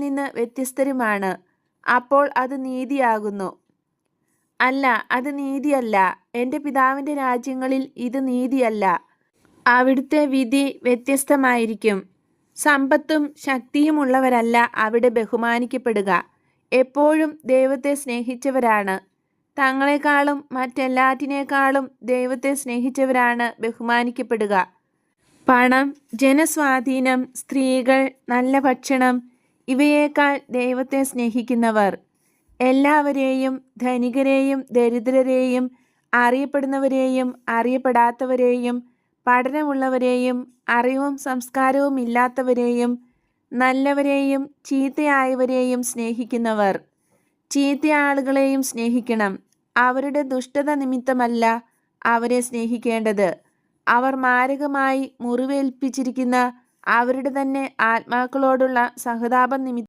നിന്ന് വ്യത്യസ്തരുമാണ്. അപ്പോൾ അത് നീതിയാകുന്നു. അല്ല, അത് നീതിയല്ല. എൻ്റെ പിതാവിൻ്റെ രാജ്യങ്ങളിൽ ഇത് നീതിയല്ല. അവിടുത്തെ വിധി വ്യത്യസ്തമായിരിക്കും. സമ്പത്തും ശക്തിയുമുള്ളവരല്ല അവിടെ ബഹുമാനിക്കപ്പെടുക. എപ്പോഴും ദൈവത്തെ സ്നേഹിച്ചവരാണ്. തങ്ങളെക്കാളും മറ്റെല്ലാറ്റിനേക്കാളും ദൈവത്തെ സ്നേഹിച്ചവരാണ് ബഹുമാനിക്കപ്പെടുക. പണം, ജനസ്വാധീനം, സ്ത്രീകൾ, നല്ല ഭക്ഷണം ഇവയേക്കാൾ ദൈവത്തെ സ്നേഹിക്കുന്നവർ എല്ലാവരെയും, ധനികരെയും ദരിദ്രരെയും, അറിയപ്പെടുന്നവരെയും അറിയപ്പെടാത്തവരെയും, പഠനമുള്ളവരെയും അറിവും സംസ്കാരവും ഇല്ലാത്തവരെയും, നല്ലവരെയും ചീത്തയായവരെയും സ്നേഹിക്കുന്നവർ. ചീത്ത ആളുകളെയും സ്നേഹിക്കണം. അവരുടെ ദുഷ്ടത നിമിത്തമല്ല അവരെ സ്നേഹിക്കേണ്ടത്. അവർ മാരകമായി മുറിവേൽപ്പിച്ചിരിക്കുന്ന അവരുടെ തന്നെ ആത്മാക്കളോടുള്ള സഹതാപം നിമിത്തം